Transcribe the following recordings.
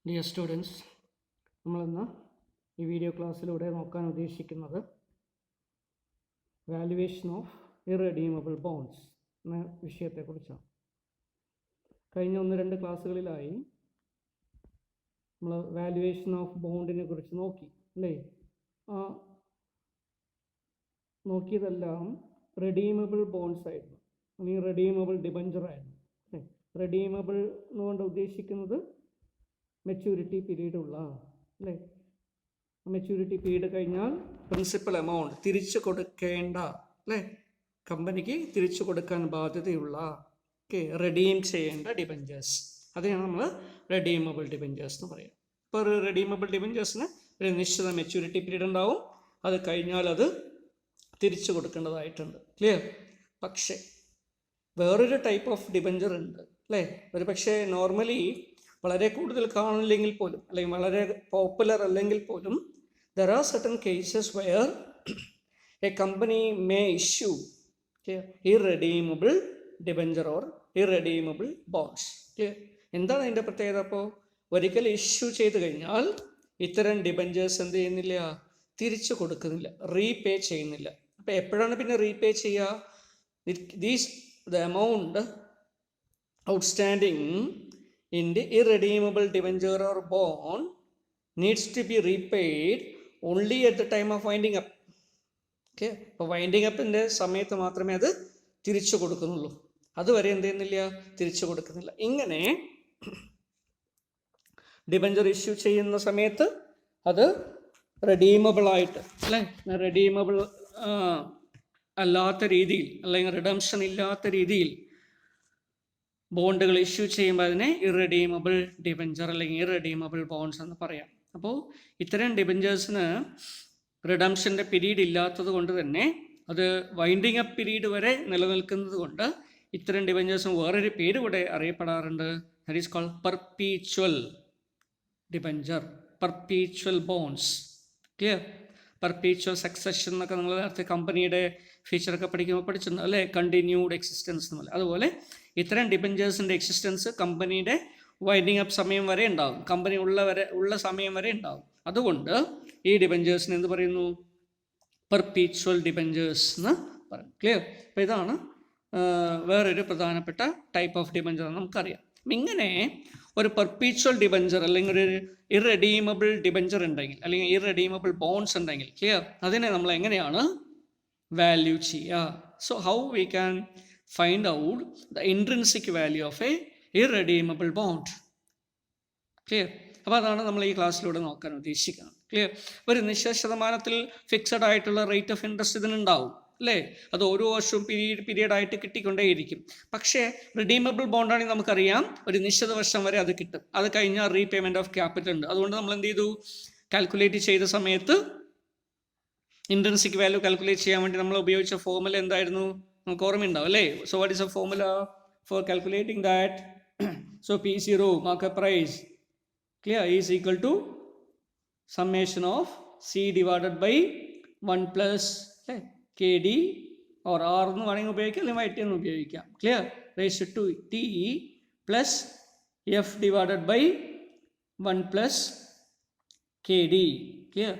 Dear students, നമ്മളിന്ന് ഈ video ക്ലാസ്സിലൂടെ നോക്കാൻ ഉദ്ദേശിക്കുന്നത് വാല്യുവേഷൻ ഓഫ് ഇറഡീമബിൾ ബോണ്ട്സ് എന്ന വിഷയത്തെക്കുറിച്ചാണ്. കഴിഞ്ഞ 1-2 ക്ലാസ്സുകളിലായി നമ്മൾ വാല്യുവേഷൻ ഓഫ് ബോണ്ടിനെ കുറിച്ച് നോക്കി അല്ലേ? നോക്കിയതെല്ലാം റെഡീമബിൾ ബോണ്ട്സ് ആയിരുന്നു, അല്ലെങ്കിൽ റെഡീമബിൾ ഡിബഞ്ചർ ആയിരുന്നു. റെഡീമബിൾ എന്നുകൊണ്ട് ഉദ്ദേശിക്കുന്നത് മെച്യൂരിറ്റി പീരീഡ് ഉള്ള അല്ലേ? മെച്യൂരിറ്റി പീരീഡ് കഴിഞ്ഞാൽ പ്രിൻസിപ്പൽ എമൗണ്ട് തിരിച്ചു കൊടുക്കേണ്ട അല്ലേ, കമ്പനിക്ക് തിരിച്ചു കൊടുക്കാൻ ബാധ്യതയുള്ള റെഡീം ചെയ്യേണ്ട ഡിബഞ്ചേഴ്സ്, അതിനാണ് നമ്മൾ റെഡീമബിൾ ഡിബഞ്ചേഴ്സ് എന്ന് പറയുക. ഇപ്പോൾ ഒരു റെഡീമബിൾ ഡിബഞ്ചേഴ്സിന് ഒരു നിശ്ചിത മെച്യൂരിറ്റി പീരീഡ് ഉണ്ടാവും, അത് കഴിഞ്ഞാൽ അത് തിരിച്ചു കൊടുക്കേണ്ടതായിട്ടുണ്ട്. ക്ലിയർ? പക്ഷേ വേറൊരു ടൈപ്പ് ഓഫ് ഡിബഞ്ചർ ഉണ്ട് അല്ലേ? ഒരു പക്ഷേ നോർമലി വളരെ കൂടുതൽ കാണില്ലെങ്കിൽ പോലും, അല്ലെങ്കിൽ വളരെ പോപ്പുലർ അല്ലെങ്കിൽ പോലും, there are certain cases where a company may issue irredeemable debenture or irredeemable bonds. എന്താണ് അതിൻ്റെ പ്രത്യേകത? അപ്പോൾ ഒരിക്കൽ ഇഷ്യൂ ചെയ്ത് കഴിഞ്ഞാൽ ഇത്തരം ഡിബഞ്ചേഴ്സ് എന്ത് ചെയ്യുന്നില്ല, തിരിച്ചു കൊടുക്കുന്നില്ല, റീപേ ചെയ്യുന്നില്ല. അപ്പോൾ എപ്പോഴാണ് പിന്നെ റീപേ ചെയ്യുക? the amount outstanding in the irredeemable debenture or bond needs to be repaid only at the time of winding up. Okay, അപ്പോൾ വൈൻഡിങ് അപ്പിൻ്റെ സമയത്ത് മാത്രമേ അത് തിരിച്ചു കൊടുക്കുന്നുള്ളൂ, അതുവരെ എന്ത് ചെയ്യുന്നില്ല, തിരിച്ചു കൊടുക്കുന്നില്ല. ഇങ്ങനെ ഡിബഞ്ചർ ഇഷ്യൂ ചെയ്യുന്ന സമയത്ത് അത് റെഡീമബിൾ ആയിട്ട് അല്ലേ, റെഡീമബിൾ അല്ലാത്ത രീതിയിൽ, അല്ലെങ്കിൽ റിഡംഷൻ ഇല്ലാത്ത രീതിയിൽ ബോണ്ടുകൾ ഇഷ്യൂ ചെയ്യുമ്പോൾ അതിനെ ഇറഡീമബിൾ ഡിബഞ്ചർ അല്ലെങ്കിൽ ഇറഡീമബിൾ ബോണ്ട്സ് എന്ന് പറയാം. അപ്പോൾ ഇത്തരം ഡിബഞ്ചേഴ്സിന് റിഡംഷൻ്റെ പീരീഡ് ഇല്ലാത്തത് കൊണ്ട് തന്നെ അത് വൈൻഡിങ് അപ്പ് പീരീഡ് വരെ നിലനിൽക്കുന്നത് കൊണ്ട് ഇത്തരം ഡിബഞ്ചേഴ്സിന് വേറൊരു പേര് കൂടെ അറിയപ്പെടാറുണ്ട്. That is called perpetual debenture, perpetual bonds. Clear? Perpetual succession എന്നൊക്കെ നിങ്ങൾ നേരത്തെ കമ്പനിയുടെ ഫീച്ചറൊക്കെ പഠിക്കുമ്പോൾ പഠിച്ചിട്ടുണ്ട് അല്ലേ? കണ്ടിന്യൂഡ് എക്സിസ്റ്റൻസ് എന്നല്ല. അതുപോലെ ഇത്തരം ഡിബഞ്ചേഴ്സിൻ്റെ എക്സിസ്റ്റൻസ് കമ്പനിയുടെ വൈൻഡിങ് അപ്പ് സമയം വരെ ഉണ്ടാകും, കമ്പനി ഉള്ള സമയം വരെ ഉണ്ടാകും. അതുകൊണ്ട് ഈ ഡിബഞ്ചേഴ്സിന് എന്ത് പറയുന്നു? പെർപീച്വൽ ഡിബഞ്ചേഴ്സ് എന്ന് പറയും. ക്ലിയർ? അപ്പോൾ ഇതാണ് വേറൊരു പ്രധാനപ്പെട്ട ടൈപ്പ് ഓഫ് ഡിബഞ്ചർ നമുക്കറിയാം. ഇങ്ങനെ ഒരു പെർപീച്വൽ ഡിബഞ്ചർ അല്ലെങ്കിൽ ഒരു ഇറഡീമബിൾ ഡിബഞ്ചർ ഉണ്ടെങ്കിൽ, അല്ലെങ്കിൽ ഇറഡീമബിൾ ബോണ്ട്സ് ഉണ്ടെങ്കിൽ, ക്ലിയർ, അതിനെ നമ്മൾ എങ്ങനെയാണ് വാല്യൂ ചെയ്യുക? So how we can find out the intrinsic value of a irredeemable bond. Clear? അപ്പോൾ അതാണ് നമ്മൾ ഈ ക്ലാസ്സിലൂടെ നോക്കാൻ ഉദ്ദേശിക്കുന്നത്. ക്ലിയർ? ഒരു നിശ്ചിത ശതമാനത്തിൽ ഫിക്സഡ് ആയിട്ടുള്ള റേറ്റ് ഓഫ് ഇൻട്രസ്റ്റ് ഇതിനുണ്ടാവും അല്ലേ? അത് ഓരോ വർഷവും പീരീഡായിട്ട് കിട്ടിക്കൊണ്ടേയിരിക്കും. പക്ഷേ റിഡീമബിൾ ബോണ്ടാണെങ്കിൽ നമുക്കറിയാം ഒരു നിശ്ചിത വർഷം വരെ അത് കിട്ടും, അത് കഴിഞ്ഞാൽ റീപേയ്മെൻറ്റ് ഓഫ് ക്യാപിറ്റൽ ഉണ്ട്. അതുകൊണ്ട് നമ്മൾ എന്ത് ചെയ്തു? കാൽക്കുലേറ്റ് ചെയ്ത സമയത്ത് ഇൻട്രിൻസിക് വാല്യൂ കാൽക്കുലേറ്റ് ചെയ്യാൻ വേണ്ടി നമ്മൾ ഉപയോഗിച്ച ഫോർമുല എന്തായിരുന്നു? നമുക്ക് ഓർമ്മയുണ്ടാവും അല്ലേ? So what is a formula for calculating that? So P0 market price, clear, is equal to summation of C divided by 1 plus KD or R എന്ന് വേണമെങ്കിൽ ഉപയോഗിക്കാം, അല്ലെങ്കിൽ YT എന്ന് ഉപയോഗിക്കാം. Clear? Raise to T plus F divided by 1 plus KD, clear,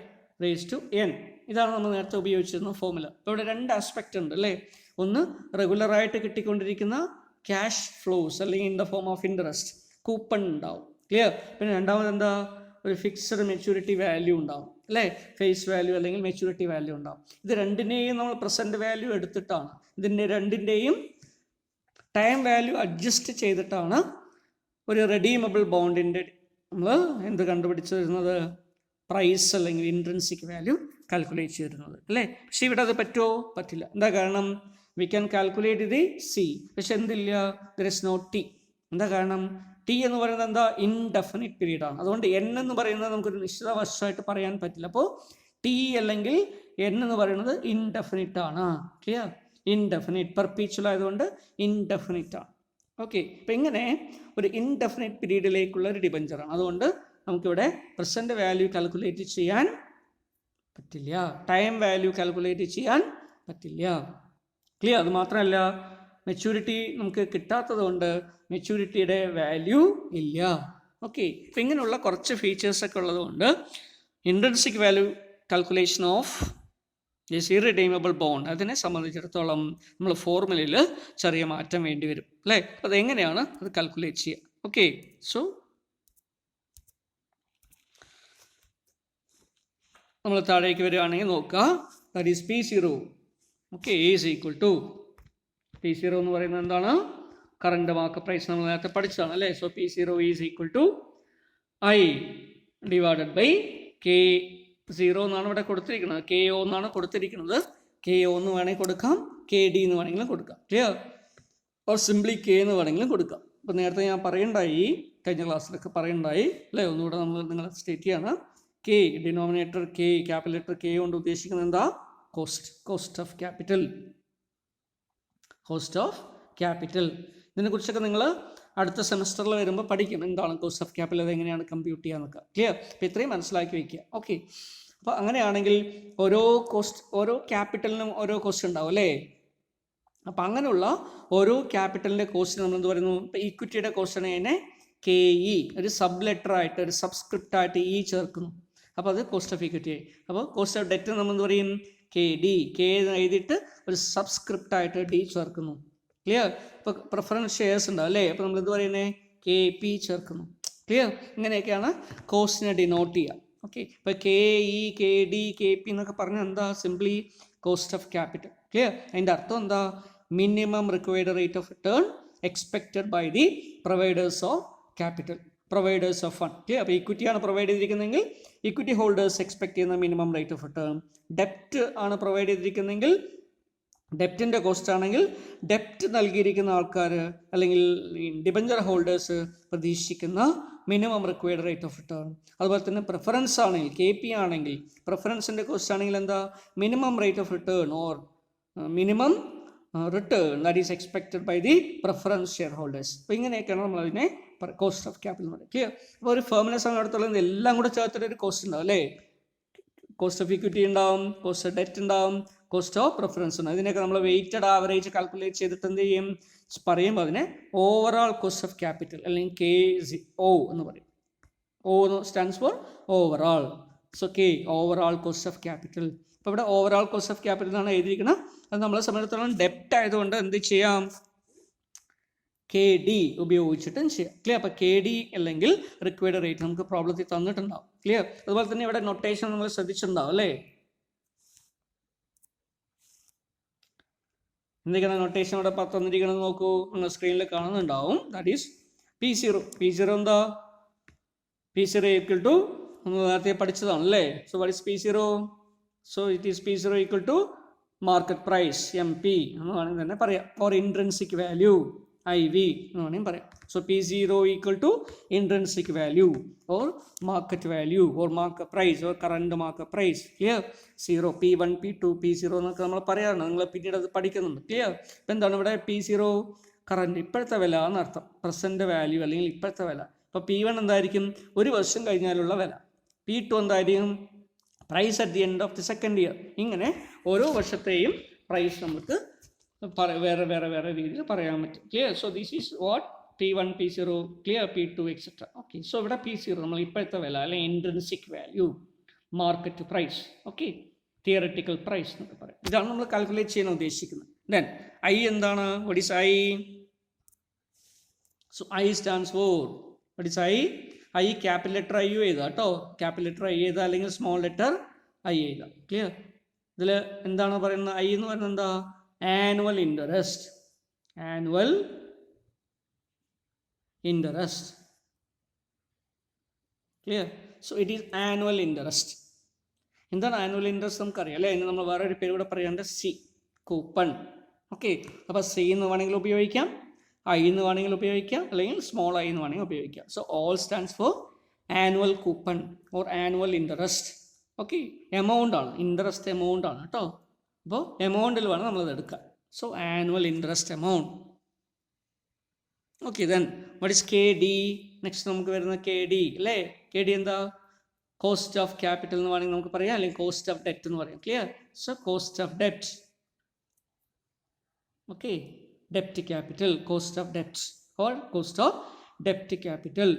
raise to N. ഇതാണ് നമ്മൾ നേരത്തെ ഉപയോഗിച്ചിരുന്ന ഫോർമുല. ഇപ്പോൾ ഇവിടെ 2 ആസ്പെക്റ്റ് ഉണ്ട് അല്ലേ? ഒന്ന് റെഗുലറായിട്ട് കിട്ടിക്കൊണ്ടിരിക്കുന്ന ക്യാഷ് ഫ്ലോസ്, അല്ലെങ്കിൽ in the form of interest, coupon ഉണ്ടാവും. ക്ലിയർ? പിന്നെ രണ്ടാമത് എന്താ? ഒരു ഫിക്സഡ് മെച്യൂരിറ്റി വാല്യൂ ഉണ്ടാവും അല്ലേ? ഫേസ് വാല്യൂ അല്ലെങ്കിൽ മെച്യൂരിറ്റി വാല്യൂ ഉണ്ടാവും. ഇത് രണ്ടിനെയും നമ്മൾ പ്രസൻറ്റ് വാല്യൂ എടുത്തിട്ടാണ്, ഇതിൻ്റെ രണ്ടിൻ്റെയും ടൈം വാല്യൂ അഡ്ജസ്റ്റ് ചെയ്തിട്ടാണ് ഒരു റെഡീമബിൾ ബോണ്ടിൻ്റെ നമ്മൾ എന്ത് കണ്ടുപിടിച്ചിരുന്നത്? പ്രൈസ് അല്ലെങ്കിൽ ഇൻട്രിൻസിക് വാല്യൂ കാൽക്കുലേറ്റ് ചെയ്തിരുന്നത് അല്ലേ? പക്ഷേ ഇവിടെ അത് പറ്റുമോ? പറ്റില്ല. എന്താ കാരണം? We can calculate the C, പക്ഷെ എന്തില്ല? There is no T. എന്താ കാരണം? T എന്ന് പറയുന്നത് എന്താ? ഇൻഡെഫിനിറ്റ് പീരീഡ് ആണ്. അതുകൊണ്ട് N എന്ന് പറയുന്നത് നമുക്കൊരു നിശ്ചിത വർഷമായിട്ട് പറയാൻ പറ്റില്ല. അപ്പോൾ T അല്ലെങ്കിൽ N എന്ന് പറയുന്നത് ഇൻഡെഫിനിറ്റ് ആണ്. ക്ലിയർ? ഇൻഡെഫിനിറ്റ്, പെർപീച്വൽ ആയതുകൊണ്ട് ഇൻഡെഫിനിറ്റ് ആണ്. ഓക്കെ, അപ്പം ഇങ്ങനെ ഒരു ഇൻഡെഫിനിറ്റ് പീരീഡിലേക്കുള്ള ഒരു ഡിബഞ്ചറാണ്. അതുകൊണ്ട് നമുക്കിവിടെ പ്രസൻറ്റ് വാല്യൂ കാൽക്കുലേറ്റ് ചെയ്യാൻ പറ്റില്ല, ടൈം വാല്യൂ കാൽക്കുലേറ്റ് ചെയ്യാൻ പറ്റില്ല. ക്ലിയർ? അത് മാത്രമല്ല മെച്യൂരിറ്റി നമുക്ക് കിട്ടാത്തത് കൊണ്ട് മെച്യൂരിറ്റിയുടെ വാല്യൂ ഇല്ല. ഓക്കെ, അപ്പം ഇങ്ങനെയുള്ള കുറച്ച് ഫീച്ചേഴ്സൊക്കെ ഉള്ളതുകൊണ്ട് intrinsic value calculation of this irredeemable bond അതിനെ സംബന്ധിച്ചിടത്തോളം നമ്മൾ ഫോർമുലയിൽ ചെറിയ മാറ്റം വേണ്ടി വരും അല്ലേ. അപ്പോൾ അതെങ്ങനെയാണ് അത് കാൽക്കുലേറ്റ് ചെയ്യുക? ഓക്കെ, സോ നമ്മൾ താഴേക്ക് വരികയാണെങ്കിൽ നോക്കുക, that is P0 okay is equal to P0 എന്ന് പറയുന്നത് എന്താണ്? കറണ്ട് മാർക്കറ്റ് പ്രൈസ് നമ്മൾ നേരത്തെ പഠിച്ചതാണ് അല്ലേ. So P0 is equal to I divided by K0 എന്നാണ് ഇവിടെ കൊടുത്തിരിക്കുന്നത്, KO എന്നാണ് കൊടുത്തിരിക്കുന്നത്. KO എന്ന് വേണമെങ്കിൽ കൊടുക്കാം, KD എന്ന് വേണമെങ്കിലും കൊടുക്കാം, ക്ലിയർ, ഓർ സിംപ്ലി K എന്ന് വേണമെങ്കിലും കൊടുക്കാം. അപ്പോൾ നേരത്തെ ഞാൻ പറയണ്ടായി, കഴിഞ്ഞ ക്ലാസ്സിലൊക്കെ പറയണ്ടായി അല്ലേ, ഒന്നുകൂടെ നമ്മൾ നിങ്ങൾ സ്റ്റേറ്റ് ചെയ്യാണ്. K denominator K, capital letter K കൊണ്ട് ഉദ്ദേശിക്കുന്നത് എന്താ? Cost of capital, cost of capital. ഇതിനെക്കുറിച്ചൊക്കെ നിങ്ങൾ അടുത്ത സെമസ്റ്ററിൽ വരുമ്പോൾ പഠിക്കും, എന്താണ് കോസ്റ്റ് ഓഫ് ക്യാപിറ്റൽ, അതെങ്ങനെയാണ് കമ്പ്യൂട്ട് ചെയ്യാന്നൊക്കെ, ക്ലിയർ. അപ്പോൾ ഇത്രയും മനസ്സിലാക്കി വയ്ക്കുക. ഓക്കെ, അപ്പോൾ അങ്ങനെയാണെങ്കിൽ ഓരോ ക്യാപിറ്റലിനും ഓരോ കോസ്റ്റ് ഉണ്ടാവും അല്ലേ. അപ്പം അങ്ങനെയുള്ള ഓരോ ക്യാപിറ്റലിൻ്റെ കോസ്റ്റിന് നമ്മൾ എന്ത് പറയുന്നു? ഇപ്പോൾ ഈക്വിറ്റിയുടെ കോസ്റ്റിനെ തന്നെ KE ഒരു സബ് ലെറ്ററായിട്ട് ഒരു സബ്സ്ക്രിപ്റ്റായിട്ട് E ചേർക്കുന്നു. അപ്പോൾ അത് കോസ്റ്റ് ഓഫ് ഈക്വിറ്റി ആയി. അപ്പോൾ കോസ്റ്റ് ഓഫ് ഡെറ്റ് നമ്മൾ എന്ത് പറയും? KD, K എഴുതിയിട്ട് ഒരു സബ്സ്ക്രിപ്റ്റായിട്ട് D ചേർക്കുന്നു, ക്ലിയർ. ഇപ്പോൾ പ്രിഫറൻസ് ഷെയർസ് ഉണ്ടാവും അല്ലേ, അപ്പോൾ നമ്മൾ എന്ത് പറയുന്നത്? KP ചേർക്കുന്നു, ക്ലിയർ. ഇങ്ങനെയൊക്കെയാണ് കോസ്റ്റിനെ ഡിനോട്ട് ചെയ്യുക. ഓക്കെ, ഇപ്പോൾ KE, KD, KP എന്നൊക്കെ പറഞ്ഞാൽ എന്താ? Simply cost of capital, clear. അതിൻ്റെ അർത്ഥം എന്താ? Minimum required rate of return expected by the providers of capital, providers of fund, clear. അപ്പോൾ ഇക്വിറ്റിയാണ് പ്രൊവൈഡ് ചെയ്തിരിക്കുന്നതെങ്കിൽ ഇക്വിറ്റി ഹോൾഡേഴ്സ് എക്സ്പെക്ട് ചെയ്യുന്ന മിനിമം റേറ്റ് ഓഫ് റിട്ടേൺ. ഡെപ്റ്റ് ആണ് പ്രൊവൈഡ് ചെയ്തിരിക്കുന്നതെങ്കിൽ ഡെപ്റ്റിൻ്റെ കോസ്റ്റ് ആണെങ്കിൽ ഡെപ്റ്റ് നൽകിയിരിക്കുന്ന ആൾക്കാർ അല്ലെങ്കിൽ ഡിബഞ്ചർ ഹോൾഡേഴ്സ് പ്രതീക്ഷിക്കുന്ന minimum required rate of return. അതുപോലെ തന്നെ പ്രിഫറൻസ് ആണെങ്കിൽ KP ആണെങ്കിൽ പ്രിഫറൻസിൻ്റെ കോസ്റ്റ് ആണെങ്കിൽ എന്താ? Minimum rate of return or minimum return that is expected by the preference share holders. അപ്പോൾ ഇങ്ങനെയൊക്കെയാണ് നമ്മളതിനെ കോസ്റ്റ് ഓഫ് ക്യാപിറ്റൽ എന്ന് പറയും, ക്ലിയർ. അപ്പോൾ ഒരു ഫേമിനെ സംബന്ധിച്ചിടത്തോളം എല്ലാം കൂടെ ചേർത്തിട്ട് ഒരു കോസ്റ്റ് ഉണ്ടാവും അല്ലേ. കോസ്റ്റ് ഓഫ് ഇക്വിറ്റി ഉണ്ടാവും, കോസ്റ്റ് ഓഫ് ഡെറ്റ് ഉണ്ടാവും, കോസ്റ്റ് ഓഫ് പ്രിഫറൻസ് ഉണ്ടാവും. ഇതിനൊക്കെ നമ്മൾ വെയ്റ്റഡ് ആവറേജ് കാൽക്കുലേറ്റ് ചെയ്തിട്ട് എന്ത് ചെയ്യും? പറയുമ്പോൾ അതിനെ ഓവറോൾ കോസ്റ്റ് ഓഫ് ക്യാപിറ്റൽ അല്ലെങ്കിൽ KO എന്ന് പറയും. O stands for overall. So K overall cost of capital. അപ്പോൾ ഇവിടെ ഓവറോൾ കോസ്റ്റ് ഓഫ് ക്യാപിറ്റൽ എന്നാണ് എഴുതിയിരിക്കുന്നത്. അത് നമ്മളെ സംബന്ധിച്ചിടത്തോളം ഡെപ്റ്റ് ആയതുകൊണ്ട് എന്ത് ചെയ്യാം? KD ഉപയോഗിച്ചിട്ടും ചെയ്യാം, ക്ലിയർ. അപ്പോൾ KD അല്ലെങ്കിൽ റിക്വയർഡ് റേറ്റ് നമുക്ക് പ്രോബ്ലത്തിൽ തന്നിട്ടുണ്ടാവും, ക്ലിയർ. അതുപോലെ തന്നെ ഇവിടെ നൊട്ടേഷൻ നമ്മൾ ശ്രദ്ധിച്ചിട്ടുണ്ടാവും അല്ലേ. എന്തൊക്കെയാണ് നൊട്ടേഷൻ ഇവിടെ തന്നിരിക്കണമെന്ന് നോക്കൂ, നിങ്ങൾ സ്ക്രീനിൽ കാണുന്നുണ്ടാവും. ദാറ്റ് ഈസ് P0 എന്താ? P0 ഈക്വൽ ടു നമ്മൾ നേരത്തെ പഠിച്ചതാണ് അല്ലേ. So what is P0? So it is P0 equal to market price MP എന്ന് വേണമെങ്കിൽ തന്നെ പറയാം, ഓർ ഇൻട്രിൻസിക് വാല്യൂ IV എന്ന് വേണമെങ്കിൽ പറയാം. So P0 equal to intrinsic value or market value or market price or current market price, clear. 0 P1 P2 P0 എന്നൊക്കെ നമ്മൾ പറയാറുണ്ട്, നിങ്ങൾ പിന്നീട് അത് പഠിക്കുന്നുണ്ട്, ക്ലിയർ. ഇപ്പം എന്താണ് ഇവിടെ P0? കറണ്ട്, ഇപ്പോഴത്തെ വില എന്നർത്ഥം, പ്രസൻറ്റ് വാല്യൂ അല്ലെങ്കിൽ ഇപ്പോഴത്തെ വില. അപ്പോൾ P1 എന്തായിരിക്കും? ഒരു വർഷം കഴിഞ്ഞാലുള്ള വില. P2 എന്തായിരിക്കും? Price at the end of the second year. ഇങ്ങനെ ഓരോ വർഷത്തെയും പ്രൈസ് നമുക്ക് വേറെ വേറെ വേറെ രീതിയിൽ പറയാൻ പറ്റും, clear. So this is what P1 P0, clear, P2 etcetera. Okay, so ഇവിടെ P0 നമ്മൾ ഇപ്പോഴത്തെ വില അല്ലെങ്കിൽ intrinsic value, market price, okay, theoretical price എന്നൊക്കെ പറയും. ഇതാണ് നമ്മൾ കാൽക്കുലേറ്റ് ചെയ്യാൻ ഉദ്ദേശിക്കുന്നത്. ദെൻ I എന്താണ്? What is I? So I stands for what is I capital letter I എഴുതാം കേട്ടോ. ക്യാപിറ്റൽ ലെറ്റർ I എഴുതാം അല്ലെങ്കിൽ സ്മോൾ ലെറ്റർ I എഴുതാം, ക്ലിയർ. ഇതിൽ എന്താണ് പറയുന്നത്? I എന്ന് പറയുന്നത് എന്താ? Annual interest, annual interest, clear. So it is annual interest. എന്താണ് ആനുവൽ ഇൻട്രസ്റ്റ് നമുക്കറിയാം അല്ലേ. അതിന് നമ്മൾ വേറെ ഒരു പേര് കൂടെ പറയാണ്ട് C, കൂപ്പൺ. ഓക്കെ, അപ്പോൾ C എന്ന് വേണമെങ്കിൽ ഉപയോഗിക്കാം, I എന്ന് വേണമെങ്കിൽ ഉപയോഗിക്കാം, അല്ലെങ്കിൽ സ്മോൾ I എന്ന് വേണമെങ്കിൽ ഉപയോഗിക്കാം. So all stands for annual coupon or annual interest. Okay, amount ആണ്, ഇൻട്രസ്റ്റ് എമൗണ്ട് ആണ് കേട്ടോ. അപ്പോൾ എമൗണ്ടിൽ വേണം നമ്മളത് എടുക്കാൻ. So annual interest amount. Okay, then what is KD? Next നമുക്ക് വരുന്ന KD അല്ലേ. KD എന്താ? കോസ്റ്റ് ഓഫ് ക്യാപിറ്റൽ എന്ന് വേണമെങ്കിൽ നമുക്ക് പറയാം, അല്ലെങ്കിൽ കോസ്റ്റ് ഓഫ് ഡെറ്റ് എന്ന് പറയാം, clear. So cost of debt, okay, ഡെപ്റ്റ് capital, cost of debt or cost of ഡെപ്റ്റ് capital.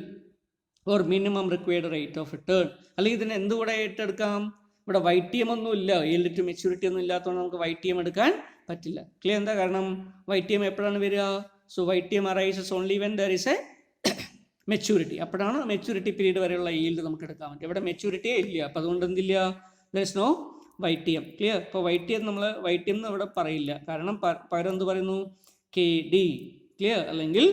Or minimum required rate of return. അല്ലെങ്കിൽ ഇതിന് എന്തുകൂടെ ഏറ്റെടുക്കാം? ഇവിടെ YTM ഒന്നും ഇല്ല, yield to maturity ഒന്നും ഇല്ലാത്തതുകൊണ്ട് നമുക്ക് YTM എടുക്കാൻ പറ്റില്ല. ക്ലിയർ? എന്താ കാരണം? YTM എപ്പോഴാണ് വരിക? So YTM arises only when there is a maturity. അപ്പോഴാണ് മെച്യൂരിറ്റി പീരീഡ് വരെയുള്ള yield നമുക്ക് എടുക്കാൻ പറ്റും. ഇവിടെ മെച്യൂരിറ്റിയേ ഇല്ല, അപ്പോൾ അതുകൊണ്ട് എന്തില്ല? there is no YTM. Clear? ഇപ്പോൾ YTM എന്ന് ഇവിടെ പറയില്ല, കാരണം പകരം എന്ത് പറയുന്നു? KD. ക്ലിയർ? അല്ലെങ്കിൽ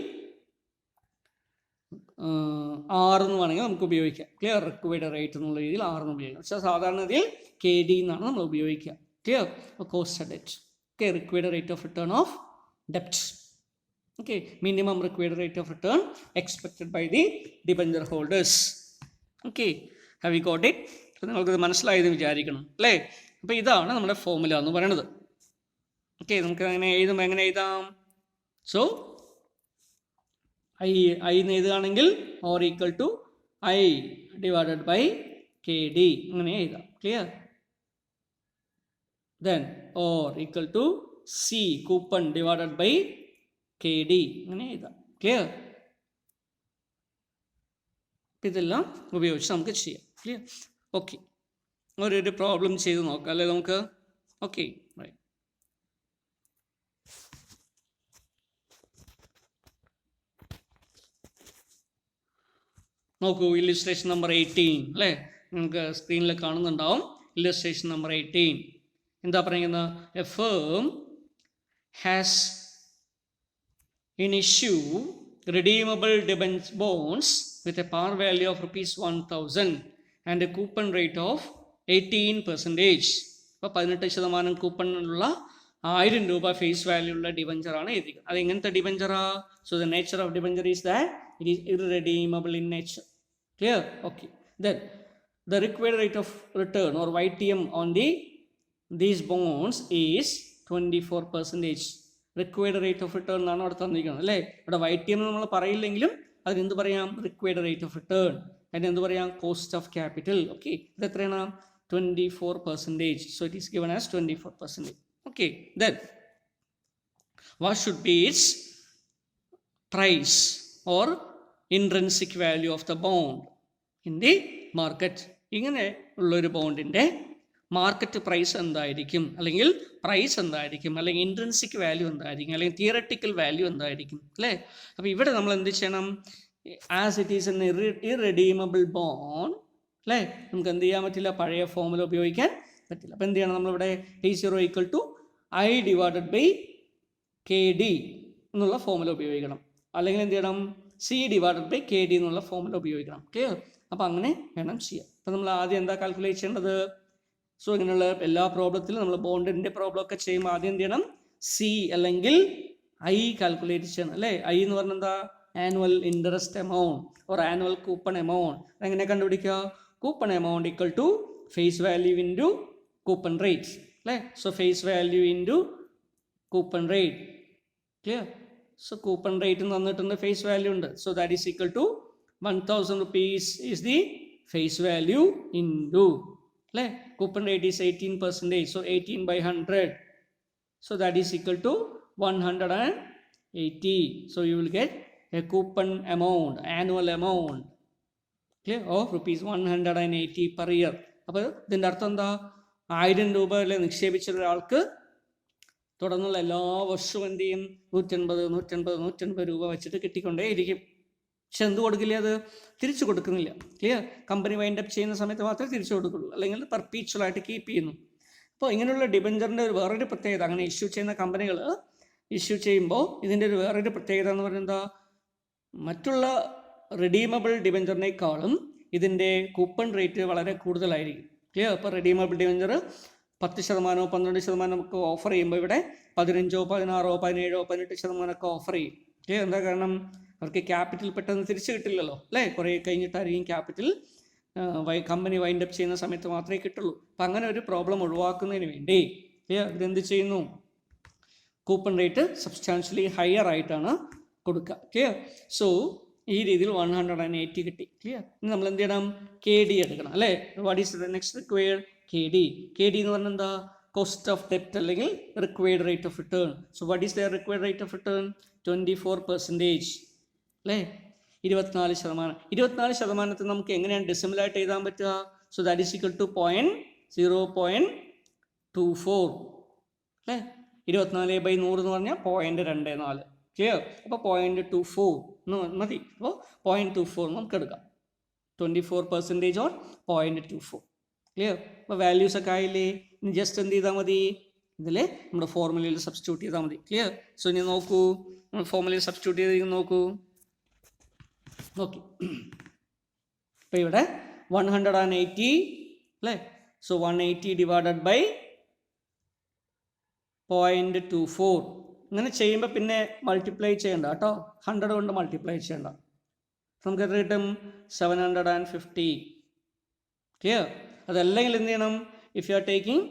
R എന്ന് വേണമെങ്കിൽ നമുക്ക് ഉപയോഗിക്കാം. ക്ലിയർ? റിക്വയർഡ് റേറ്റ് എന്നുള്ള രീതിയിൽ R എന്ന് ഉപയോഗിക്കാം. പക്ഷേ സാധാരണ രീതിയിൽ KD എന്നാണ് നമ്മൾ ഉപയോഗിക്കുക. Clear? Cost debt. Okay, required rate of return of ഡെപ്റ്റ്. Okay, minimum required rate of return expected by the debenture holders. Okay, have you got it? അപ്പോൾ നിങ്ങൾക്കത് മനസ്സിലായെന്ന് വിചാരിക്കണം അല്ലേ? അപ്പോൾ ഇതാണ് നമ്മുടെ ഫോർമുല എന്ന് പറയുന്നത്. ഓക്കെ, നമുക്ക് എങ്ങനെ എഴുതാം? സോ I എന്ന് എഴുതുകയാണെങ്കിൽ or equal to I divided by KD അങ്ങനെ എഴുതാം. Clear? Then or equal to C coupon divided by KD അങ്ങനെ എഴുതാം. ക്ലിയർ? ഇതെല്ലാം ഉപയോഗിച്ച് നമുക്ക് ചെയ്യാം. ക്ലിയർ? ഓക്കെ, ഒരു പ്രോബ്ലം ചെയ്ത് നോക്കാം അല്ലേ നമുക്ക്? Okay, right. നോക്കൂ, ഇല്ലുസ്ട്രേഷൻ നമ്പർ 18 അല്ലേ? നിങ്ങൾക്ക് സ്ക്രീനിൽ കാണുന്നുണ്ടാവും. ഇല്ലുസ്ട്രേഷൻ നമ്പർ 18 എന്താ പറയുന്നത്? A firm has in issue redeemable debenture bonds with a par value of ₹1,000 and a coupon rate of 18%. അപ്പോൾ 18% കൂപ്പണിലുള്ള 1000 രൂപ ഫേസ് വാല്യൂ ഉള്ള ഡിബഞ്ചറാണ് എഴുതിയത്. അത് എങ്ങനത്തെ ഡിബഞ്ചറാ? So the nature of debenture is that it is irredeemable in nature. Clear? Okay. Then the required rate of return or YTM on these bonds is 24%. Required rate of return എന്നാണ് അവിടെ തന്നിരിക്കുന്നത് അല്ലേ? ഇവിടെ YTM നമ്മൾ പറയില്ലെങ്കിലും അതിനെന്ത് പറയാം? Required rate of return. അതിനെന്ത് പറയാം? Cost of capital. ഓക്കെ, ഇത് എത്രയാണ്? 24%. So it is given as 24%. Okay, then what should be its price or intrinsic value of the bond in the market? ഇങ്ങനെ ഉള്ളൊരു ബോണ്ടിൻ്റെ മാർക്കറ്റ് പ്രൈസ് എന്തായിരിക്കും, അല്ലെങ്കിൽ price എന്തായിരിക്കും, അല്ലെങ്കിൽ ഇൻട്രിൻസിക് വാല്യൂ എന്തായിരിക്കും, അല്ലെങ്കിൽ തിയററ്റിക്കൽ വാല്യൂ എന്തായിരിക്കും അല്ലേ? അപ്പോൾ ഇവിടെ നമ്മൾ എന്ത് ചെയ്യണം? As it is an irredeemable bond അല്ലേ, നമുക്ക് എന്ത് ചെയ്യാൻ പറ്റില്ല? പഴയ ഫോമുല ഉപയോഗിക്കാൻ പറ്റില്ല. അപ്പോൾ എന്ത് ചെയ്യണം? നമ്മളിവിടെ T0 equal to I divided by KD എന്നുള്ള ഫോമുല ഉപയോഗിക്കണം. അല്ലെങ്കിൽ എന്ത് ചെയ്യണം? C ഡിവൈഡഡ് ബൈ KD എന്നുള്ള ഫോമുല ഉപയോഗിക്കണം. ക്ലിയർ? അപ്പോൾ അങ്ങനെ വേണം ചെയ്യാം. അപ്പോൾ നമ്മൾ ആദ്യം എന്താ കാൽക്കുലേറ്റ് ചെയ്യേണ്ടത്? സോ ഇങ്ങനെയുള്ള എല്ലാ പ്രോബ്ലത്തിലും നമ്മൾ ബോണ്ടിൻ്റെ പ്രോബ്ലം ഒക്കെ ചെയ്യുമ്പോൾ ആദ്യം എന്ത് ചെയ്യണം? C അല്ലെങ്കിൽ I കാൽക്കുലേറ്റ് ചെയ്യണം അല്ലേ? I എന്ന് പറഞ്ഞാൽ എന്താ? Annual interest amount or annual coupon amount. എങ്ങനെ കണ്ടുപിടിക്കുക? Coupon amount equal to face value into coupon rate അല്ലേ? So face value into coupon rate. Clear? So coupon rate തന്നിട്ടുണ്ട്, ഫേസ് വാല്യൂ ഉണ്ട്. So that is equal to 1000 rupees is the face value into അല്ലേ? Coupon rate is 18%. So 18/100. So that is equal to 180. So you will get a coupon amount, annual amount clear of ₹180 per year. അപ്പോൾ ഇതിൻ്റെ അർത്ഥം എന്താ? 1000 രൂപയിലെ നിക്ഷേപിച്ച ഒരാൾക്ക് തുടർന്നുള്ള എല്ലാ വർഷവും എന്ത് ചെയ്യും? 180 രൂപ വെച്ചിട്ട് കിട്ടിക്കൊണ്ടേയിരിക്കും. പക്ഷെ എന്ത് കൊടുക്കില്ല? അത് തിരിച്ചു കൊടുക്കുന്നില്ല. ക്ലിയർ? കമ്പനി വൈൻഡപ്പ് ചെയ്യുന്ന സമയത്ത് മാത്രമേ തിരിച്ചു കൊടുക്കുള്ളൂ, അല്ലെങ്കിൽ പെർപ്പീച്വലായിട്ട് കീപ്പ് ചെയ്യുന്നു. അപ്പോൾ ഇങ്ങനെയുള്ള ഡിബഞ്ചറിൻ്റെ ഒരു വേറൊരു പ്രത്യേകത, അങ്ങനെ ഇഷ്യൂ ചെയ്യുന്ന കമ്പനികൾ ഇഷ്യൂ ചെയ്യുമ്പോൾ ഇതിൻ്റെ ഒരു വേറൊരു പ്രത്യേകത എന്ന് പറയുന്നത് എന്താ? മറ്റുള്ള റിഡീമബിൾ ഡിബഞ്ചറിനേക്കാളും ഇതിൻ്റെ കൂപ്പൺ റേറ്റ് വളരെ കൂടുതലായിരിക്കും. ക്ലിയർ? അപ്പോൾ റിഡീമബിൾ ഡിബഞ്ചർ 10%, 12% ഒക്കെ ഓഫർ ചെയ്യുമ്പോൾ ഇവിടെ 15, 16, 17, 18% ഒക്കെ ഓഫർ ചെയ്യും. ക്ലിയർ? എന്താ കാരണം? അവർക്ക് ക്യാപിറ്റൽ പെട്ടെന്ന് തിരിച്ചു കിട്ടില്ലല്ലോ അല്ലേ? കുറേ കഴിഞ്ഞിട്ടായിരിക്കും ക്യാപിറ്റൽ കമ്പനി വൈൻഡപ്പ് ചെയ്യുന്ന സമയത്ത് മാത്രമേ കിട്ടുള്ളൂ. അപ്പം അങ്ങനെ ഒരു പ്രോബ്ലം ഒഴിവാക്കുന്നതിന് വേണ്ടി ഇതെന്ത് ചെയ്യുന്നു? കൂപ്പൺ റേറ്റ് സബ്സ്റ്റാൻഷ്യലി ഹയർ ആയിട്ടാണ് കൊടുക്കുക. ക്ലിയർ? സോ ഈ രീതിയിൽ 180 കിട്ടി. ക്ലിയർ? ഇനി നമ്മൾ എന്ത് ചെയ്യണം? KD എടുക്കണം അല്ലേ? What is the next required? KD എന്ന് പറഞ്ഞാൽ എന്താ? കോസ്റ്റ് ഓഫ് ഡെപ്റ്റ് അല്ലെങ്കിൽ required rate of return. So what is the required rate of return? 24% അല്ലേ? 24%. 24% നമുക്ക് എങ്ങനെയാണ് ഡെസിമലായിട്ട് എഴുതാൻ പറ്റുക? So that is equal to 0.24 അല്ലേ. 24/100 എന്ന് പറഞ്ഞാൽ 0.24. ക്ലിയർ? അപ്പോൾ 0.24 മതി. അപ്പോൾ 0.24 നമുക്ക് എടുക്കാം. 24% ഓർ 0.24. ക്ലിയർ? അപ്പോൾ വാല്യൂസ് ഒക്കെ ആയില്ലേ? ഇനി ജസ്റ്റ് എന്ത് ചെയ്താൽ മതി? ഇതിൽ നമ്മുടെ ഫോർമുലയിൽ സബ്സ്റ്റിറ്റ്യൂട്ട് ചെയ്താൽ മതി. ക്ലിയർ? സോ ഇനി നോക്കൂ, ഫോർമുലയിൽ സബ്സ്റ്റിറ്റ്യൂട്ട് ചെയ്ത് നോക്കൂ. ഓക്കെ, അപ്പോൾ ഇവിടെ 180 അല്ലേ. So 180 divided by 0.24. ഇങ്ങനെ ചെയ്യുമ്പോൾ പിന്നെ മൾട്ടിപ്ലൈ ചെയ്യണ്ട കേട്ടോ, 100 കൊണ്ട് മൾട്ടിപ്ലൈ ചെയ്യണ്ട. നമുക്ക് എത്ര കിട്ടും? 750. ക്ലിയർ? അതല്ലെങ്കിൽ എന്ത് ചെയ്യണം? If you are taking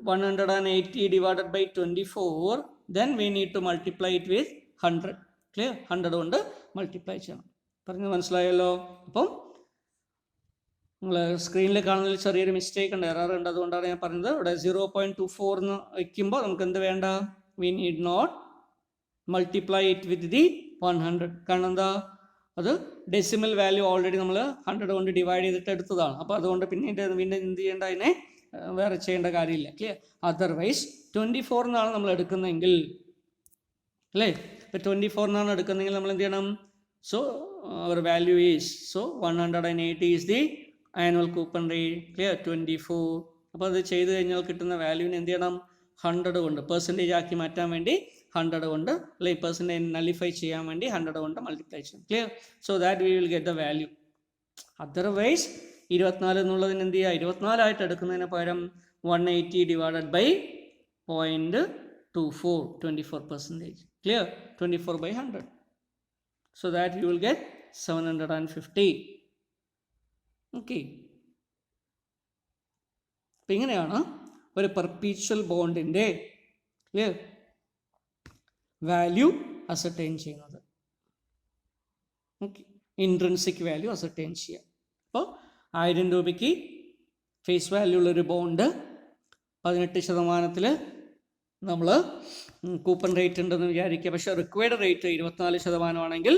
180 divided by 24, then we need to multiply it with 100. Clear? 100 കൊണ്ട് മൾട്ടിപ്ലൈ ചെയ്യണം. പറഞ്ഞത് മനസ്സിലായല്ലോ? അപ്പം നിങ്ങൾ സ്ക്രീനിൽ കാണുന്നതിൽ ചെറിയൊരു മിസ്റ്റേക്ക് ഉണ്ട്, എറർ ഉണ്ട്. അതുകൊണ്ടാണ് ഞാൻ പറഞ്ഞത്. ഇവിടെ 0.24 എന്ന് വയ്ക്കുമ്പോൾ നമുക്ക് എന്ത് വേണ്ട? We need not multiply it with the 100. കാരണം എന്താ? അത് ഡെസിമൽ വാല്യൂ ഓൾറെഡി നമ്മൾ 100 കൊണ്ട് ഡിവൈഡ് ചെയ്തിട്ട് എടുത്തതാണ്. അപ്പോൾ അതുകൊണ്ട് പിന്നീട് വീണ്ടും എന്ത് ചെയ്യേണ്ട? അതിനെ വേറെ ചെയ്യേണ്ട കാര്യമില്ല. ക്ലിയർ? അതർവൈസ് 24 എന്നാണ് നമ്മൾ എടുക്കുന്നതെങ്കിൽ അല്ലേ, ഇപ്പോൾ 24 എന്നാണ് എടുക്കുന്നതെങ്കിൽ നമ്മൾ എന്ത് ചെയ്യണം? So our value is 180 is the annual coupon rate. Clear? 24. അപ്പോൾ അത് ചെയ്ത് കഴിഞ്ഞാൽ കിട്ടുന്ന വാല്യൂവിന് എന്ത് ചെയ്യണം? 100 കൊണ്ട് പെർസെൻറ്റേജ് ആക്കി മാറ്റാൻ വേണ്ടി 100 കൊണ്ട്, അല്ലെങ്കിൽ പെർസെൻറ്റേജ് നള്ളിഫൈ ചെയ്യാൻ വേണ്ടി 100 കൊണ്ട് മൾട്ടിപ്ലൈ ചെയ്യും. Clear? So that we will get the value. Otherwise 24 എന്നുള്ളതിന് എന്ത് ചെയ്യുക? 24 ആയിട്ട് എടുക്കുന്നതിന് പകരം 180 divided by 0.24, 24%. Clear? 24/100. So that you will get 750. Okay, അപ്പം ഇങ്ങനെയാണ് ഒരു പെർപീച്വൽ ബോണ്ടിൻ്റെ ക്ലിയർ വാല്യൂ അസർട്ടൈൻ ചെയ്യുന്നത്. ഓക്കെ, ഇൻട്രിൻസിക് വാല്യൂ അസർട്ടൈൻ ചെയ്യുക. അപ്പോൾ 1000 രൂപയ്ക്ക് ഫേസ് വാല്യൂ ഉള്ളൊരു ബോണ്ട് 18% നമ്മൾ കൂപ്പൺ റേറ്റ് ഉണ്ടെന്ന് വിചാരിക്കുക. പക്ഷേ റിക്വയർഡ് റേറ്റ് 24% ആണെങ്കിൽ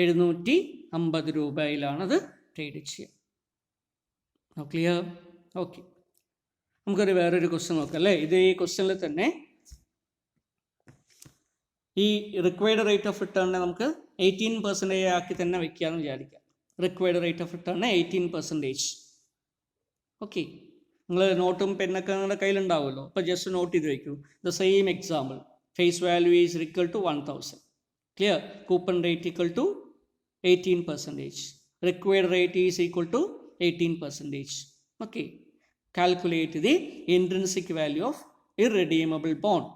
750 രൂപയിലാണത് ട്രേഡ് ചെയ്യുക. ക്ലിയർ? ഓക്കെ, നമുക്കൊരു വേറൊരു ക്വസ്റ്റ്യൻ നോക്കാം അല്ലേ. ഇത് ഈ ക്വസ്റ്റ്യനിൽ തന്നെ ഈ റിക്വയർഡ് റേറ്റ് ഓഫ് റിട്ടേണിനെ നമുക്ക് 18% ആക്കി തന്നെ വയ്ക്കാമെന്ന് വിചാരിക്കാം. റിക്വയർഡ് റേറ്റ് ഓഫ് റിട്ടേണിന് 18%. ഓക്കെ, നിങ്ങൾ നോട്ടും പെന്നൊക്കെ നിങ്ങളുടെ കയ്യിലുണ്ടാവുമല്ലോ. അപ്പോൾ ജസ്റ്റ് നോട്ട് ചെയ്ത് വയ്ക്കൂ. The same example, face value is equal to 1000. Clear? Coupon rate equal to 18%. Required rate is equal to 18%. Okay, calculate the intrinsic value of irredeemable bond.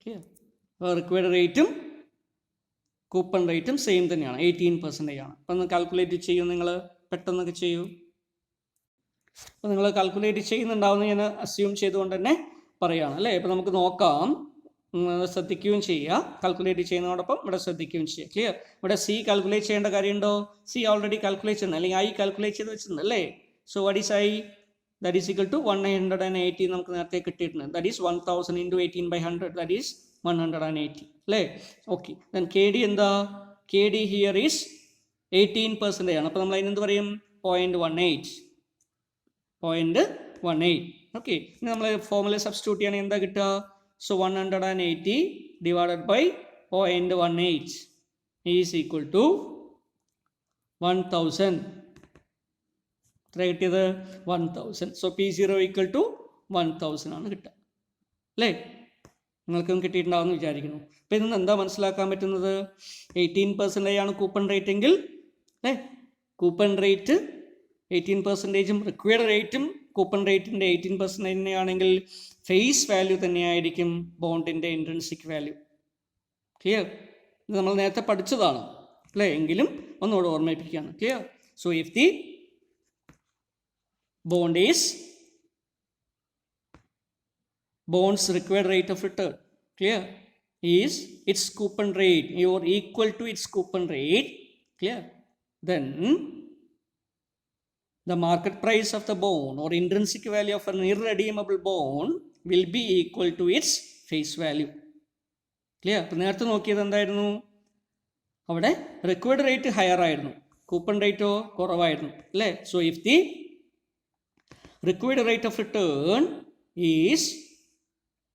Clear? Required റേറ്റും coupon റേറ്റും same തന്നെയാണ്, 18% ആണ്. അപ്പം ഒന്ന് calculate ചെയ്യും, നിങ്ങൾ പെട്ടെന്നൊക്കെ ചെയ്യൂ. അപ്പോൾ നിങ്ങൾ കാൽക്കുലേറ്റ് ചെയ്യുന്നുണ്ടാവുമെന്ന് ഞാൻ അസ്യൂം ചെയ്തുകൊണ്ട് തന്നെ പറയുകയാണ് അല്ലേ. ഇപ്പോൾ നമുക്ക് നോക്കാം, ശ്രദ്ധിക്കുകയും ചെയ്യുക. കാൽക്കുലേറ്റ് ചെയ്യുന്നതോടൊപ്പം ഇവിടെ ശ്രദ്ധിക്കുകയും ചെയ്യുക. ക്ലിയർ? ഇവിടെ സി കാൽക്കുലേറ്റ് ചെയ്യേണ്ട കാര്യമുണ്ടോ? സി ഓൾറെഡി കാൽക്കുലേറ്റ് ചെയ്യുന്നത്, അല്ലെങ്കിൽ ഐ കാൽക്കുലേറ്റ് ചെയ്ത് വെച്ചിട്ടുണ്ട് അല്ലേ. So what is I? That is equal to 180 നമുക്ക് നേരത്തെ കിട്ടിയിട്ടുണ്ട്. ദാറ്റ് ഈസ് 1000 × 18/100, ദാറ്റ് ഈസ് 180 അല്ലേ. ഓക്കെ, ദെൻ കെ ഡി എന്താ? കെ ഡി ഹിയർ ഈസ് 18% ആണ്. അപ്പോൾ നമ്മൾ അതിനെന്ത് പറയും? 0.18. ഓക്കെ, ഇനി നമ്മൾ ഫോർമുല സബ്സ്റ്റിറ്റ്യൂട്ട് ചെയ്യണമെങ്കിൽ എന്താ കിട്ടുക? So 180 divided by 0.18 is equal to 1000. എത്ര കിട്ടിയത്? 1000. സോ P0 ഈക്വൽ ടു 1000 ആണ് കിട്ടുക അല്ലേ. നിങ്ങൾക്കും കിട്ടിയിട്ടുണ്ടാവുമെന്ന് വിചാരിക്കുന്നു. അപ്പോൾ ഇതിൽ നിന്ന് എന്താ മനസ്സിലാക്കാൻ പറ്റുന്നത്? 18% ആണ് കൂപ്പൺ റേറ്റ് എങ്കിൽ അല്ലേ, കൂപ്പൺ റേറ്റ് 18%, റിക്വയർഡ് റേറ്റും കൂപ്പൺ റേറ്റിൻ്റെ 18% ആണെങ്കിൽ ഫേസ് വാല്യൂ തന്നെയായിരിക്കും ബോണ്ടിൻ്റെ ഇൻട്രിൻസിക് വാല്യൂ. ക്ലിയർ? ഇത് നമ്മൾ നേരത്തെ പഠിച്ചതാണ് അല്ലേ, എങ്കിലും ഒന്നുകൂടെ ഓർമ്മിപ്പിക്കുകയാണ്. Clear? So if the bond is bond's required rate of return, clear, is its coupon rate or equal to its coupon rate, clear, then the market price of the bond or intrinsic value of an irredeemable bond will be equal to its face value. Clear? അപ്പോൾ നേരത്തെ നോക്കിയത് എന്തായിരുന്നു? അവിടെ required rate higher ആയിരുന്നു, coupon റേറ്റോ കുറവായിരുന്നു അല്ലേ. So if the required rate of return is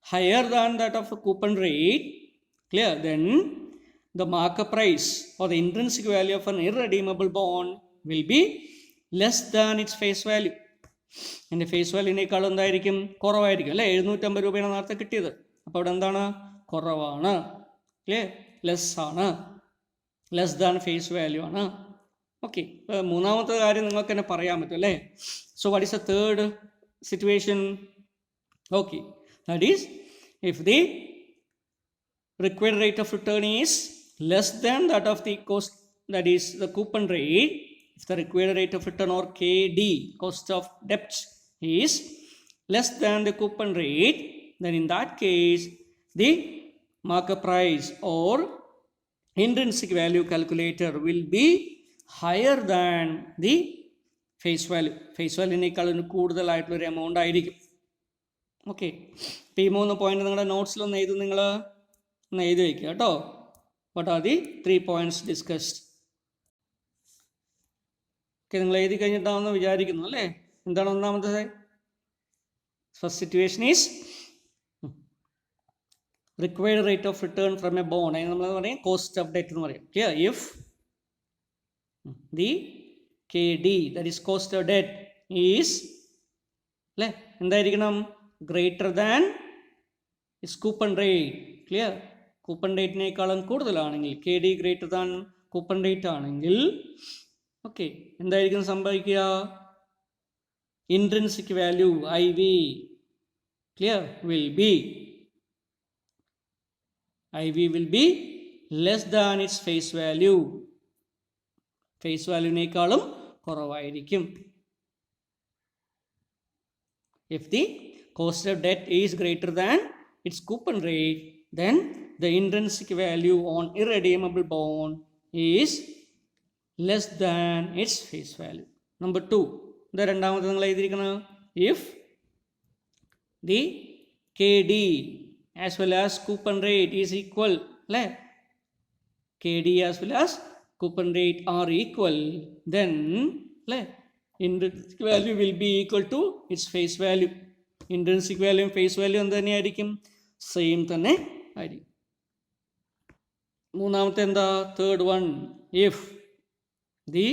higher than that of a coupon rate, clear, then the market price or the intrinsic value of an irredeemable bond will be less than its face value. എൻ്റെ face വാല്യൂവിനേക്കാൾ എന്തായിരിക്കും, കുറവായിരിക്കും അല്ലേ. 750 രൂപയാണ് നേരത്തെ കിട്ടിയത്, അപ്പോൾ അവിടെ എന്താണ്, കുറവാണ് അല്ലേ, ലെസ് ആണ്, ലെസ് ദാൻ ഫേസ് വാല്യൂ ആണ്. ഓക്കെ, മൂന്നാമത്തെ കാര്യം നിങ്ങൾക്ക് തന്നെ പറയാൻ പറ്റും അല്ലേ. So what is the third situation? Okay, that is if the required rate of return is less than that of the cost, that is the coupon rate. If the required rate of return or KD, cost of debt, is less than the coupon rate, then in that case the market price or intrinsic value calculator will be higher than the face value. Face വാല്യൂവിനേക്കാൾ കൂടുതലായിട്ടുള്ളൊരു amount ആയിരിക്കും. Okay, ഇപ്പോൾ ഈ 3 point നിങ്ങളുടെ നോട്ട്സിലൊന്ന് എഴുതി, നിങ്ങൾ ഒന്ന് എഴുതി വയ്ക്കുക കേട്ടോ. What are the 3 points discussed? Okay, നിങ്ങൾ എഴുതി കഴിഞ്ഞിട്ടാണെന്ന് വിചാരിക്കുന്നു അല്ലേ. എന്താണ് ഒന്നാമത്തെ? First situation is required rate of return from a bond. അതിന് നമ്മൾ പറയും കോസ്റ്റ് ഓഫ് ഡെറ്റ് എന്ന് പറയും. Clear? If the KD, that is cost of debt, is അല്ലേ എന്തായിരിക്കണം, greater than is coupon rate. Clear? Coupon റേറ്റിനേക്കാളും കൂടുതലാണെങ്കിൽ, KD greater than coupon rate ആണെങ്കിൽ, ഓക്കെ, എന്തായിരിക്കും സംഭവിക്കുക? Intrinsic value IV, clear, IV will be less than its face value. Face വാല്യൂവിനേക്കാളും കുറവായിരിക്കും. If the cost of debt is greater than its coupon rate, then the intrinsic value on irredeemable bond is less than its face value. Number 2, ഇത് രണ്ടാമത്തെ നിങ്ങൾ എഴുതിയിരിക്കുന്നത്, if the KD as well as coupon rate is equal, അല്ലേ, KD as well as coupon rate are equal, then intrinsic value will be equal to its face value. Intrinsic value face value എന്ത് തന്നെയായിരിക്കും, same തന്നെ ആയിരിക്കും. മൂന്നാമത്തെ എന്താ, third one, if the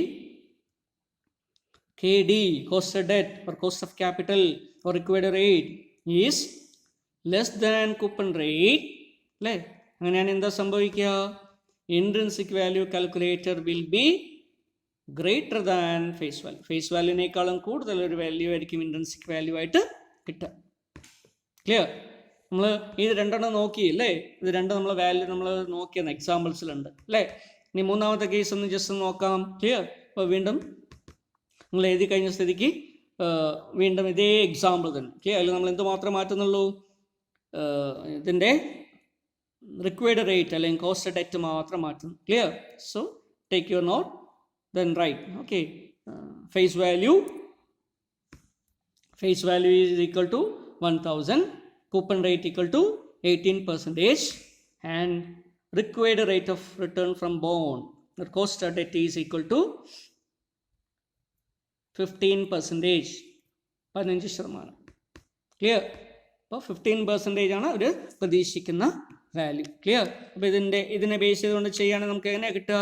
KD, cost of debt or cost of capital or required rate is less than coupon rate, അല്ലേ, അങ്ങനെയാണ് എന്താ സംഭവിക്കുക? Intrinsic value calculator will be greater than face value. Face വാല്യൂവിനേക്കാളും കൂടുതൽ ഒരു വാല്യൂ ആയിരിക്കും intrinsic value ആയിട്ട് കിട്ടുക. ക്ലിയർ? നമ്മൾ ഇത് രണ്ടെണ്ണം നോക്കിയില്ലേ, ഇത് രണ്ടും നമ്മളെ വാല്യൂ നമ്മൾ നോക്കിയെന്ന് എക്സാമ്പിൾസിലുണ്ട് അല്ലേ. ഇനി മൂന്നാമത്തെ കേസ് ഒന്ന് ജസ്റ്റ് നോക്കാം. ക്ലിയർ? അപ്പോൾ വീണ്ടും നിങ്ങൾ എഴുതി കഴിഞ്ഞ സ്ഥിതിക്ക് വീണ്ടും ഇതേ എക്സാമ്പിൾ തന്നെ. ക്ലിയർ? അതിൽ നമ്മൾ എന്ത് മാത്രമേ മാറ്റുന്നുള്ളൂ, ഇതിൻ്റെ റിക്വയർഡ് റേറ്റ് അല്ലെങ്കിൽ കോസ്റ്റ് ഡെറ്റ് മാത്രം മാറ്റുന്നു. Clear? So take your note, then write. Okay, face value is equal to 1000, coupon rate equal to 18%, and required rate of return from bond, the cost of debt is equal to 15%, 15%. Clear? അപ്പോൾ 15% ആണ് ഒരു പ്രതീക്ഷിക്കുന്ന value. Clear? അപ്പോൾ ഇതിനെ base ചെയ്തുകൊണ്ട് ചെയ്യുകയാണെങ്കിൽ നമുക്ക് എങ്ങനെയാണ് കിട്ടുക?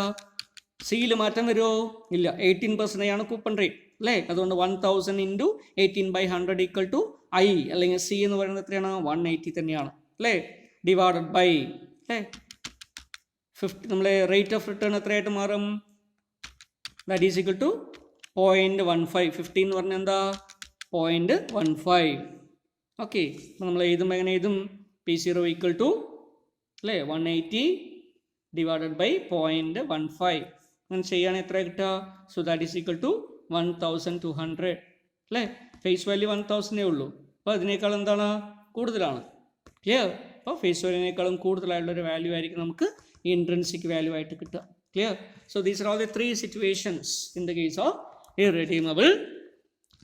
സിയിൽ മാറ്റം വരുമോ? ഇല്ല. 18% ആണ് കൂപ്പൺ റേറ്റ് അല്ലേ. അതുകൊണ്ട് 1000 ഇൻറ്റു 18/100 ഈക്വൽ ടു I, അല്ലെങ്കിൽ സി എന്ന് പറയുന്നത് എത്രയാണ്? 180 തന്നെയാണ് അല്ലേ. ഡിവൈഡഡ് ബൈ അല്ലേ 50, നമ്മളെ റേറ്റ് ഓഫ് റിട്ടേൺ എത്രയായിട്ട് മാറും? That is equal to 0.15. 50 എന്ന് പറഞ്ഞാൽ എന്താ? 0.15. ഓക്കെ, അപ്പോൾ നമ്മൾ എഴുതുമ്പോൾ എങ്ങനെ എഴുതും? P0 ഈക്വൽ ടു അല്ലേ 180 ഡിവൈഡഡ് ബൈ 0.15. അങ്ങനെ ചെയ്യുകയാണെങ്കിൽ എത്ര കിട്ടുക? So that is equal to 1200 അല്ലേ. ഫേസ് വാല്യൂ 1000 ഉള്ളൂ, അപ്പോൾ അതിനേക്കാൾ എന്താണ്? കൂടുതലാണ്. ക്ലിയർ? അപ്പോൾ ഫേസ് വാല്യൂവിനേക്കാളും കൂടുതലായിട്ടുള്ളൊരു വാല്യൂ ആയിരിക്കും നമുക്ക് ഇൻട്രിൻസിക് വാല്യൂ ആയിട്ട് കിട്ടുക. Clear? So these are all the 3 situations in the case of irredeemable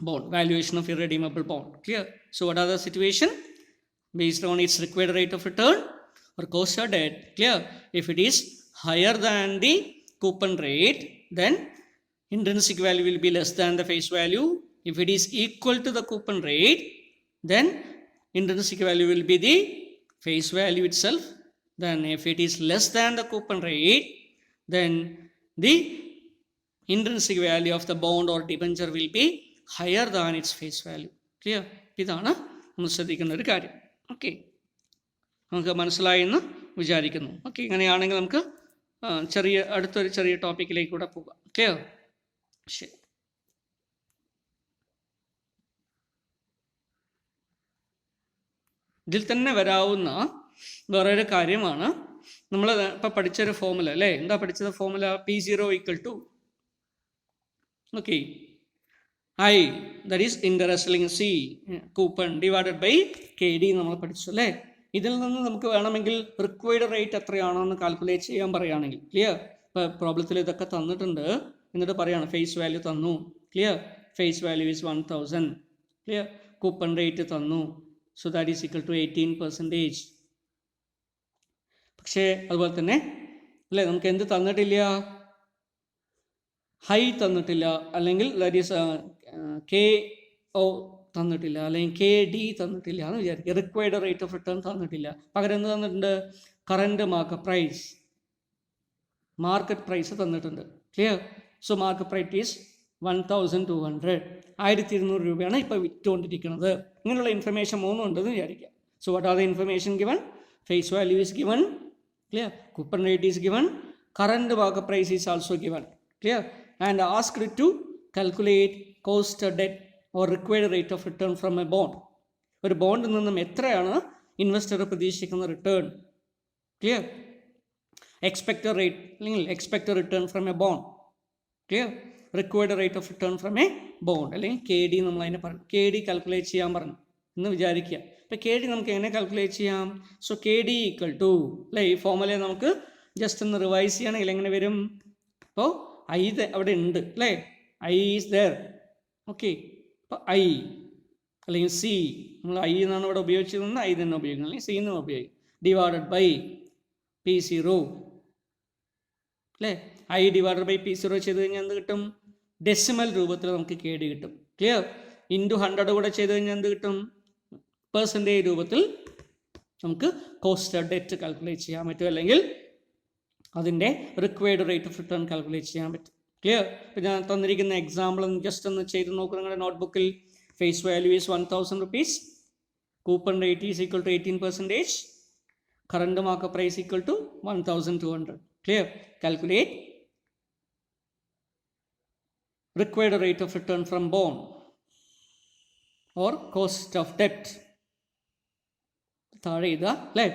bond, valuation of irredeemable bond. Clear? So what are the situation? Based on its required rate of return or cost of debt. Clear? If it is higher than the coupon rate, then intrinsic value will be less than the face value. If it is equal to the coupon rate, then intrinsic value will be the face value itself. Then if it is less than the coupon rate, then the intrinsic value of the bond or debenture will be higher than its face value. Clear? ഇതാണ് നമ്മൾ ശ്രദ്ധിക്കുന്ന ഒരു കാര്യം. Okay, നമുക്ക് മനസ്സിലായെന്ന് വിചാരിക്കുന്നു. Okay, ഇങ്ങനെയാണെങ്കിൽ നമുക്ക് അടുത്തൊരു ചെറിയ ടോപ്പിക്കിലേക്ക് കൂടെ പോകാം. ക്ലിയർ? ശരി. ഇതിൽ തന്നെ വരാവുന്ന വേറൊരു കാര്യമാണ് നമ്മൾ ഇപ്പം പഠിച്ചൊരു ഫോമുല അല്ലേ. എന്താ പഠിച്ചത് formula? P0 = okay I, that is interest അല്ലെങ്കിൽ C coupon divided by KD നമ്മൾ പഠിച്ചു അല്ലേ. ഇതിൽ നിന്ന് നമുക്ക് വേണമെങ്കിൽ റിക്വയർഡ് റേറ്റ് എത്രയാണോ എന്ന് കാൽക്കുലേറ്റ് ചെയ്യാൻ പറയുകയാണെങ്കിൽ. ക്ലിയർ? ഇപ്പോൾ പ്രോബ്ലത്തിൽ ഇതൊക്കെ തന്നിട്ടുണ്ട്. എന്നിട്ട് പറയുകയാണ് ഫേസ് വാല്യൂ തന്നു. Clear? Face value is 1000. Clear? Coupon rate തന്നു. So that is equal to 18%. പക്ഷേ അതുപോലെ തന്നെ അല്ലേ, നമുക്ക് എന്ത് തന്നിട്ടില്ല? ഹൈ തന്നിട്ടില്ല, അല്ലെങ്കിൽ ദാറ്റ് ഈസ് KO തന്നിട്ടില്ല, അല്ലെങ്കിൽ KD തന്നിട്ടില്ല എന്ന് വിചാരിക്കുക. റിക്വയർഡ് റേറ്റ് ഓഫ് റിട്ടേൺ തന്നിട്ടില്ല. പകരം എന്ത് തന്നിട്ടുണ്ട്? കറൻറ്റ് മാർക്കറ്റ് പ്രൈസ് തന്നിട്ടുണ്ട്. Clear? So market price is 1200. 1200 രൂപയാണ് ഇപ്പോൾ വിറ്റുകൊണ്ടിരിക്കുന്നത്. ഇങ്ങനെയുള്ള ഇൻഫർമേഷൻ മൂന്നുണ്ടെന്ന് വിചാരിക്കുക. So what are the information given? Face value is given. Clear? Coupon rate is given. Current market price is also given. Clear? And asked to calculate cost debt or required rate of return from a bond. ഒരു ബോണ്ടിൽ നിന്നും എത്രയാണ് investor പ്രതീക്ഷിക്കുന്ന return? Clear? Expected rate അല്ലെങ്കിൽ expected return from a bond. Clear? Required rate of return from a bond അല്ലെങ്കിൽ KD നമ്മൾ അതിനെ പറഞ്ഞു. KD കാൽക്കുലേറ്റ് ചെയ്യാൻ പറഞ്ഞു എന്ന് വിചാരിക്കുക. ഇപ്പോൾ KD നമുക്ക് എങ്ങനെ കാൽക്കുലേറ്റ് ചെയ്യാം? സോ KD = അല്ലേ, ഈ ഫോമുലയെ നമുക്ക് ജസ്റ്റ് ഒന്ന് റിവൈസ് ചെയ്യണമെങ്കിൽ എങ്ങനെ വരും? അപ്പോൾ I അവിടെ ഉണ്ട് അല്ലേ, I ഈസ് ദർ. ഓക്കെ, അപ്പോൾ I അല്ലെങ്കിൽ C, നമ്മൾ I എന്നാണ് ഇവിടെ ഉപയോഗിച്ചതെന്ന് I തന്നെ ഉപയോഗിക്കണം, അല്ലെങ്കിൽ C എന്ന് ഉപയോഗിക്കും. ഡിവൈഡഡ് ബൈ P0 അല്ലേ. I ഡിവൈഡഡ് ബൈ P0 ചെയ്ത് കഴിഞ്ഞാൽ എന്ത് കിട്ടും? ഡെസിമൽ രൂപത്തിൽ നമുക്ക് KD കിട്ടും. ക്ലിയർ? ഇൻറ്റു 100 കൂടെ ചെയ്ത് കഴിഞ്ഞാൽ എന്ത് കിട്ടും? പെർസെൻറ്റേജ് രൂപത്തിൽ നമുക്ക് കോസ്റ്റ് ഓഫ് ഡെറ്റ് കാൽക്കുലേറ്റ് ചെയ്യാൻ പറ്റും, അല്ലെങ്കിൽ അതിൻ്റെ required rate of return calculate ചെയ്യാൻ പറ്റും. ക്ലിയർ? ഇപ്പോൾ ഞാൻ തന്നിരിക്കുന്ന എക്സാമ്പിൾ ജസ്റ്റ് ഒന്ന് ചെയ്ത് നോക്കുക നിങ്ങളുടെ നോട്ട്ബുക്കിൽ. Face value is 1000 rupees. Coupon rate is equal to 18%. Current market price equal to 1200. Clear? Calculate required rate of return from bond or cost of debt. താഴെ ഇതാ അല്ലേ,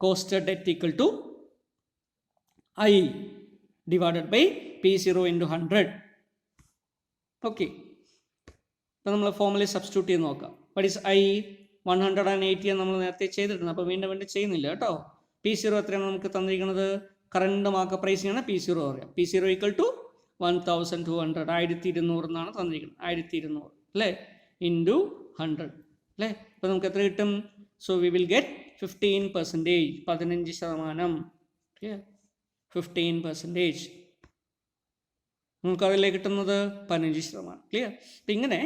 cost of debt equal to I divided by P0 × 100. Okay, അപ്പോൾ നമ്മൾ formula substitute ചെയ്ത് നോക്കാം. What is I? 180 നമ്മൾ നേരത്തെ ചെയ്തിട്ടുണ്ട്, അപ്പോൾ വീണ്ടും ചെയ്യുന്നില്ല കേട്ടോ. P0 എത്രയാണ് നമുക്ക് തന്നിരിക്കുന്നത്? കറൻറ്റ് മാർക്കറ്റ് പ്രൈസിനാണ് P0 പറയാം. P0 = 1200. 1200 എന്നാണ് തന്നിരിക്കുന്നത്. 1200 അല്ലേ, ഇൻറ്റു 100 അല്ലേ. അപ്പോൾ നമുക്ക് എത്ര കിട്ടും? So we will get 15%. 15%. Clear? 15%. നമുക്കതിലേക്ക് കിട്ടുന്നത് 15%. ക്ലിയർ? അപ്പം ഇങ്ങനെ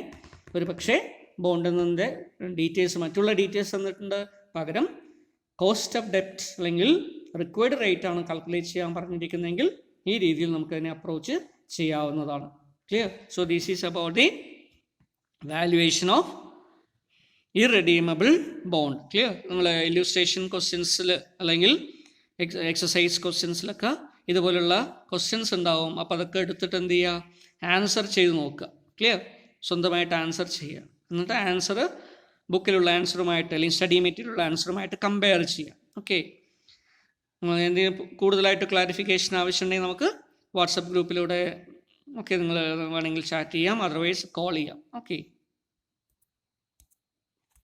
ഒരു പക്ഷേ ബോണ്ടിൽ നിന്നിൻ്റെ ഡീറ്റെയിൽസ്, മറ്റുള്ള ഡീറ്റെയിൽസ് തന്നിട്ടുണ്ട്. പകരം കോസ്റ്റ് ഓഫ് ഡെപ്റ്റ് അല്ലെങ്കിൽ റിക്വയർഡ് റേറ്റ് ആണ് കാൽക്കുലേറ്റ് ചെയ്യാൻ പറഞ്ഞിരിക്കുന്നതെങ്കിൽ ഈ രീതിയിൽ നമുക്കതിനെ അപ്രോച്ച് ചെയ്യാവുന്നതാണ്. Clear? So this is about the valuation of irredeemable bond. Clear? നിങ്ങൾ ഇല്ലുസ്ട്രേഷൻ ക്വസ്റ്റ്യൻസിൽ അല്ലെങ്കിൽ എക്സസൈസ് ക്വസ്റ്റ്യൻസിലൊക്കെ ഇതുപോലുള്ള ക്വസ്റ്റ്യൻസ് ഉണ്ടാവും. അപ്പോൾ അതൊക്കെ എടുത്തിട്ട് എന്ത് ചെയ്യുക? ആൻസർ ചെയ്ത് നോക്കുക. ക്ലിയർ? സ്വന്തമായിട്ട് ആൻസർ ചെയ്യുക. എന്നിട്ട് ആൻസർ ബുക്കിലുള്ള ആൻസറുമായിട്ട് അല്ലെങ്കിൽ സ്റ്റഡി മെറ്റീരിയലുള്ള ആൻസറുമായിട്ട് കമ്പയർ ചെയ്യുക. ഓക്കെ, എന്തെങ്കിലും കൂടുതലായിട്ട് ക്ലാരിഫിക്കേഷൻ ആവശ്യമുണ്ടെങ്കിൽ നമുക്ക് വാട്സപ്പ് ഗ്രൂപ്പിലൂടെ നിങ്ങൾ വേണമെങ്കിൽ ചാറ്റ് ചെയ്യാം, അതർവൈസ് കോൾ ചെയ്യാം. ഓക്കെ.